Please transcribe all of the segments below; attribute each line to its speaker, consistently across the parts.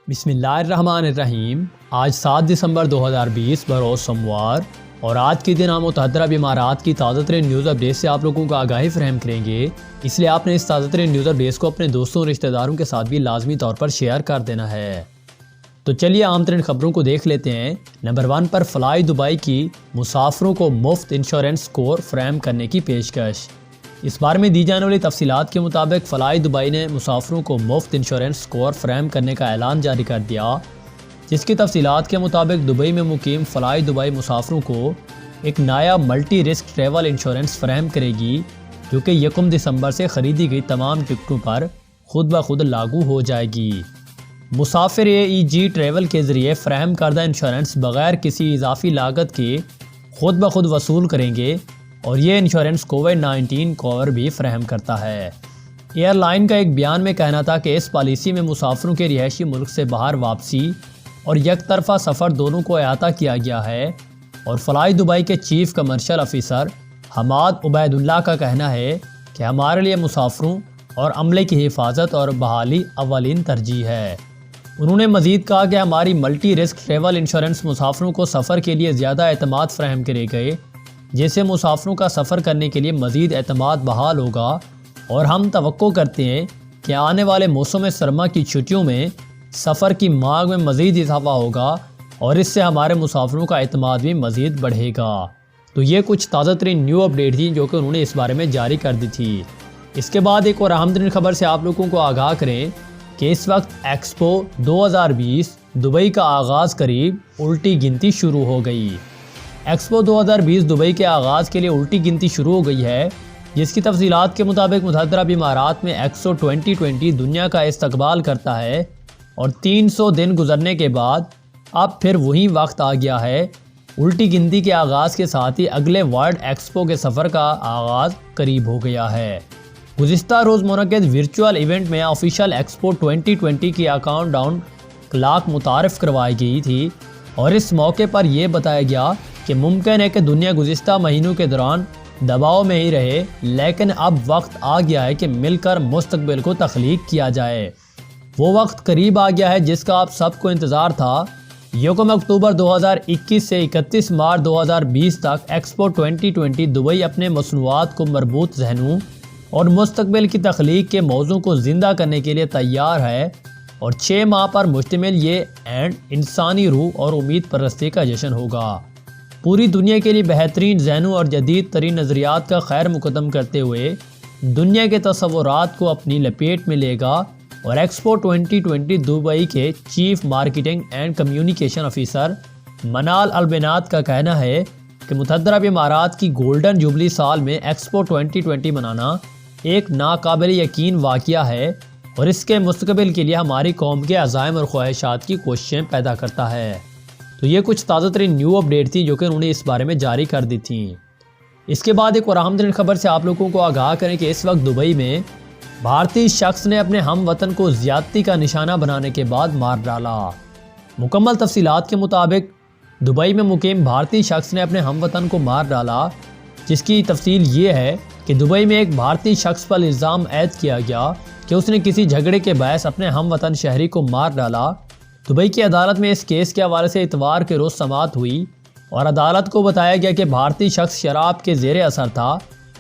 Speaker 1: بسم اللہ الرحمن الرحیم۔ آج 7 دسمبر 2020 بروز سوموار، اور آج کے دن ہم متعدد امارات کی تازہ ترین نیوز اپڈیٹ سے آپ لوگوں کو آگاہی فراہم کریں گے، اس لیے آپ نے اس تازہ ترین نیوز اپڈیٹس کو اپنے دوستوں اور رشتہ داروں کے ساتھ بھی لازمی طور پر شیئر کر دینا ہے۔ تو چلیے عام ترین خبروں کو دیکھ لیتے ہیں۔ نمبر 1 پر فلائی دبئی کی مسافروں کو مفت انشورنس کور فراہم کرنے کی پیشکش۔ اس بارے میں دی جانے والی تفصیلات کے مطابق فلائی دبئی نے مسافروں کو مفت انشورنس کور فراہم کرنے کا اعلان جاری کر دیا، جس کی تفصیلات کے مطابق دبئی میں مقیم فلائی دبئی مسافروں کو ایک نیا ملٹی رسک ٹریول انشورنس فراہم کرے گی، جو کہ 1 دسمبر سے خریدی گئی تمام ٹکٹوں پر خود بخود لاگو ہو جائے گی۔ مسافر AEG ٹریول کے ذریعے فراہم کردہ انشورنس بغیر کسی اضافی لاگت کے خود بخود وصول کریں گے، اور یہ انشورنس کووڈ-19 کور بھی فراہم کرتا ہے۔ ایئر لائن کا ایک بیان میں کہنا تھا کہ اس پالیسی میں مسافروں کے رہائشی ملک سے باہر واپسی اور یک طرفہ سفر دونوں کو احاطہ کیا گیا ہے، اور فلائی دبئی کے chief commercial officer Hamad Obaidullah کا کہنا ہے کہ ہمارے لیے مسافروں اور عملے کی حفاظت اور بحالی اولین ترجیح ہے۔ انہوں نے مزید کہا کہ ہماری ملٹی رسک ٹریول انشورنس مسافروں کو سفر کے لیے زیادہ اعتماد فراہم کرے گئے، جس سے مسافروں کا سفر کرنے کے لیے مزید اعتماد بحال ہوگا، اور ہم توقع کرتے ہیں کہ آنے والے موسم سرما کی چھٹیوں میں سفر کی مانگ میں مزید اضافہ ہوگا، اور اس سے ہمارے مسافروں کا اعتماد بھی مزید بڑھے گا۔ تو یہ کچھ تازہ ترین نیو اپڈیٹ تھی جو کہ انہوں نے اس بارے میں جاری کر دی تھی۔ اس کے بعد ایک اور اہم ترین خبر سے آپ لوگوں کو آگاہ کریں کہ اس وقت ایکسپو 2020 دبئی کا آغاز قریب، الٹی گنتی شروع ہو گئی۔ ایکسپو 2020 دبئی کے آغاز کے لیے الٹی گنتی شروع ہو گئی ہے، جس کی تفصیلات کے مطابق متحدہ عرب امارات میں ایکسپو 2020 دنیا کا استقبال کرتا ہے، اور 300 دن گزرنے کے بعد اب پھر وہی وقت آ گیا ہے۔ الٹی گنتی کے آغاز کے ساتھ ہی اگلے ورلڈ ایکسپو کے سفر کا آغاز قریب ہو گیا ہے۔ گزشتہ روز منعقد ورچوئل ایونٹ میں آفیشیل ایکسپو 2020 کی کاؤنٹ ڈاؤن کلاک متعارف کروائی گئی تھی، اور اس موقع پر یہ بتایا گیا کہ ممکن ہے کہ دنیا گزشتہ مہینوں کے دوران دباؤ میں ہی رہے، لیکن اب وقت آ گیا ہے کہ مل کر مستقبل کو تخلیق کیا جائے۔ وہ وقت قریب آ گیا ہے جس کا آپ سب کو انتظار تھا۔ 1 اکتوبر 2021 سے 31 مارچ 2020 تک ایکسپو 2020 دبئی اپنے مصنوعات کو مربوط ذہنوں اور مستقبل کی تخلیق کے موضوع کو زندہ کرنے کے لیے تیار ہے، اور 6 ماہ پر مشتمل یہ اینڈ انسانی روح اور امید پرستی کا جشن ہوگا۔ پوری دنیا کے لیے بہترین ذہنوں اور جدید ترین نظریات کا خیر مقدم کرتے ہوئے دنیا کے تصورات کو اپنی لپیٹ میں لے گا، اور ایکسپو 2020 دبئی کے chief marketing and communication officer Manal Albanat کا کہنا ہے کہ متحدہ عرب امارات کی گولڈن جوبلی سال میں ایکسپو 2020 منانا ایک ناقابل یقین واقعہ ہے، اور اس کے مستقبل کے لیے ہماری قوم کے عزائم اور خواہشات کی کوششیں پیدا کرتا ہے۔ تو یہ کچھ تازہ ترین نیو اپڈیٹ تھی جو کہ انہوں نے اس بارے میں جاری کر دی تھیں۔ اس کے بعد ایک اور اہم ترین خبر سے آپ لوگوں کو آگاہ کریں کہ اس وقت دبئی میں بھارتی شخص نے اپنے ہم وطن کو زیادتی کا نشانہ بنانے کے بعد مار ڈالا۔ مکمل تفصیلات کے مطابق دبئی میں مقیم بھارتی شخص نے اپنے ہم وطن کو مار ڈالا، جس کی تفصیل یہ ہے کہ دبئی میں ایک بھارتی شخص پر الزام عائد کیا گیا کہ اس نے کسی جھگڑے کے باعث اپنے ہم وطن شہری کو مار ڈالا۔ دبئی کی عدالت میں اس کیس کے حوالے سے اتوار کے روز سماعت ہوئی، اور عدالت کو بتایا گیا کہ بھارتی شخص شراب کے زیر اثر تھا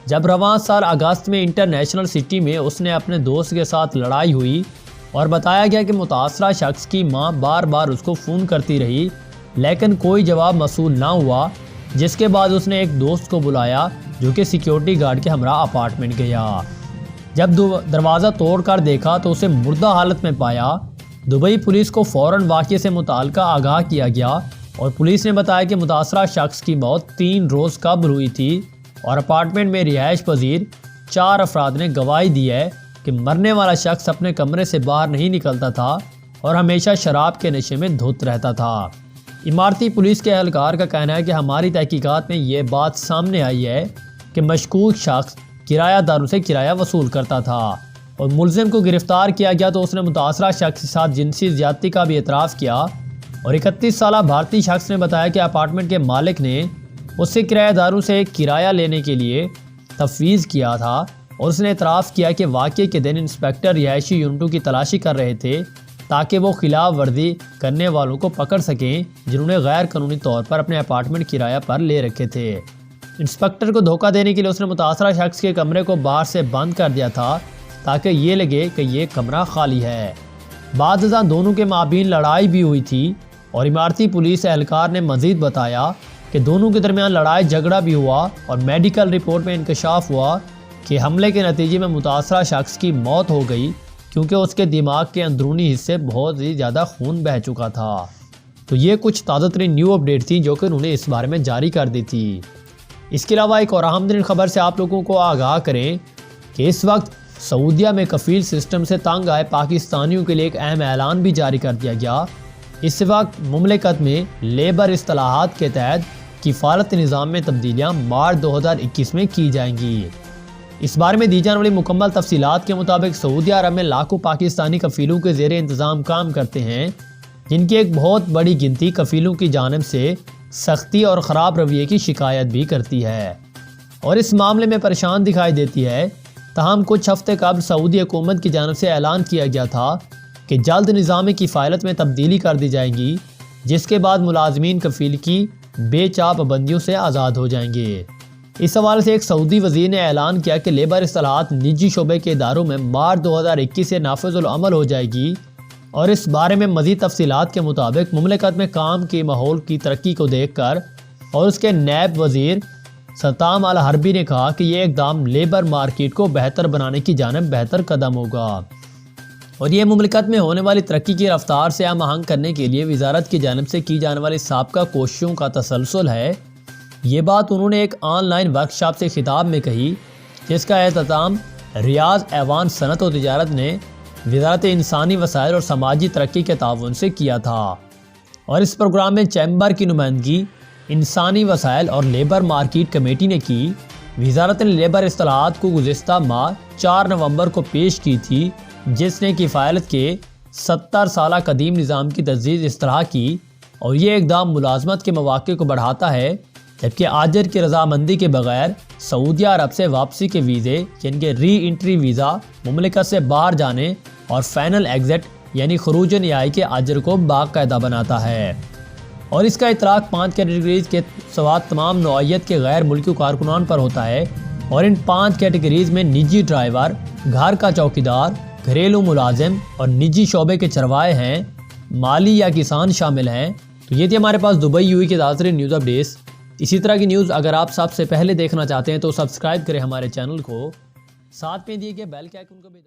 Speaker 1: جب رواں سال اگست میں انٹرنیشنل سٹی میں اس نے اپنے دوست کے ساتھ لڑائی ہوئی، اور بتایا گیا کہ متاثرہ شخص کی ماں بار بار اس کو فون کرتی رہی، لیکن کوئی جواب موصول نہ ہوا، جس کے بعد اس نے ایک دوست کو بلایا جو کہ سیکیورٹی گارڈ کے ہمراہ اپارٹمنٹ گیا۔ جب دروازہ توڑ کر دیکھا تو اسے مردہ حالت میں پایا۔ دبئی پولیس کو فوراً واقعے سے متعلقہ آگاہ کیا گیا، اور پولیس نے بتایا کہ متاثرہ شخص کی موت 3 روز قبل ہوئی تھی، اور اپارٹمنٹ میں رہائش پذیر 4 افراد نے گواہی دی ہے کہ مرنے والا شخص اپنے کمرے سے باہر نہیں نکلتا تھا اور ہمیشہ شراب کے نشے میں دھت رہتا تھا۔ اماراتی پولیس کے اہلکار کا کہنا ہے کہ ہماری تحقیقات میں یہ بات سامنے آئی ہے کہ مشکوک شخص کرایہ داروں سے کرایہ وصول کرتا تھا، اور ملزم کو گرفتار کیا گیا تو اس نے متاثرہ شخص کے ساتھ جنسی زیادتی کا بھی اعتراف کیا، اور 31 سالہ بھارتی شخص نے بتایا کہ اپارٹمنٹ کے مالک نے اس سے کرایہ داروں سے کرایہ لینے کے لیے تفویض کیا تھا، اور اس نے اعتراف کیا کہ واقعے کے دن انسپیکٹر رہائشی یونٹوں کی تلاشی کر رہے تھے تاکہ وہ خلاف ورزی کرنے والوں کو پکڑ سکیں جنہوں نے غیر قانونی طور پر اپنے اپارٹمنٹ کرایہ پر لے رکھے تھے۔ انسپکٹر کو دھوکہ دینے کے لیے اس نے متاثرہ شخص کے کمرے کو باہر سے بند کر دیا تھا تاکہ یہ لگے کہ یہ کمرہ خالی ہے۔ بعد ازاں دونوں کے مابین لڑائی بھی ہوئی تھی اور عمارتی پولیس اہلکار نے مزید بتایا کہ دونوں کے درمیان لڑائی جھگڑا بھی ہوا اور میڈیکل رپورٹ میں انکشاف ہوا کہ حملے کے نتیجے میں متاثرہ شخص کی موت ہو گئی کیونکہ اس کے دماغ کے اندرونی حصے بہت ہی زیادہ خون بہہ چکا تھا۔ تو یہ کچھ تازہ ترین نیو اپڈیٹ تھی جو کہ انہوں نے اس بارے میں جاری کر دی تھی۔ اس کے علاوہ ایک اور اہم ترین خبر سے آپ لوگوں کو آگاہ کریں کہ اس وقت سعودیہ میں کفیل سسٹم سے تنگ آئے پاکستانیوں کے لیے ایک اہم اعلان بھی جاری کر دیا گیا۔ اس وقت مملکت میں لیبر اصطلاحات کے تحت کفالت نظام میں تبدیلیاں مارچ 2021 میں کی جائیں گی۔ اس بارے میں دی جانے والی مکمل تفصیلات کے مطابق سعودی عرب میں لاکھوں پاکستانی کفیلوں کے زیر انتظام کام کرتے ہیں جن کی ایک بہت بڑی گنتی کفیلوں کی جانب سے سختی اور خراب رویے کی شکایت بھی کرتی ہے اور اس معاملے میں پریشان دکھائی دیتی ہے۔ تاہم کچھ ہفتے قبل سعودی حکومت کی جانب سے اعلان کیا گیا تھا کہ جلد نظام کفالت میں تبدیلی کر دی جائے گی جس کے بعد ملازمین کفیل کی بے چاہ پابندیوں سے آزاد ہو جائیں گے۔ اس حوالے سے ایک سعودی وزیر نے اعلان کیا کہ لیبر اصطلاحات نجی شعبے کے اداروں میں مارچ 2021 سے نافذ العمل ہو جائے گی اور اس بارے میں مزید تفصیلات کے مطابق مملکت میں کام کے ماحول کی ترقی کو دیکھ کر اور اس کے نائب وزیر ستام الحربی نے کہا کہ یہ اقدام لیبر مارکیٹ کو بہتر بنانے کی جانب بہتر قدم ہوگا اور یہ مملکت میں ہونے والی ترقی کی رفتار سے ہم آہنگ کرنے کے لیے وزارت کی جانب سے کی جانے والی سابقہ کوششوں کا تسلسل ہے۔ یہ بات انہوں نے ایک آن لائن ورکشاپ سے خطاب میں کہی جس کا اہتمام ریاض ایوان صنعت و تجارت نے وزارت انسانی وسائل اور سماجی ترقی کے تعاون سے کیا تھا اور اس پروگرام میں چیمبر کی نمائندگی انسانی وسائل اور لیبر مارکیٹ کمیٹی نے کی۔ وزارت نے لیبر اصطلاحات کو گزشتہ ماہ 4 نومبر کو پیش کی تھی جس نے کفالت کے 70 سالہ قدیم نظام کی تجدید اصطلاح کی اور یہ اقدام ملازمت کے مواقع کو بڑھاتا ہے جبکہ آجر کی رضامندی کے بغیر سعودی عرب سے واپسی کے ویزے یعنی کہ ری انٹری ویزا مملکت سے باہر جانے اور فائنل ایگزٹ یعنی خروج نہائی کے آجر کو باقاعدہ بناتا ہے اور اس کا اطلاق 5 کیٹیگریز کے سوات تمام نوعیت کے غیر ملکی کارکنان پر ہوتا ہے اور ان 5 کیٹیگریز میں نجی ڈرائیور، گھر کا چوکیدار، گھریلو ملازم اور نجی شعبے کے چروائے ہیں، مالی یا کسان شامل ہیں۔ تو یہ تھی ہمارے پاس دبئی یو اے کی تازہ ترین نیوز اپڈیٹس۔ اسی طرح کی نیوز اگر آپ سب سے پہلے دیکھنا چاہتے ہیں تو سبسکرائب کریں ہمارے چینل کو، ساتھ میں دیے گئے بیل کے آئیکن کو بھی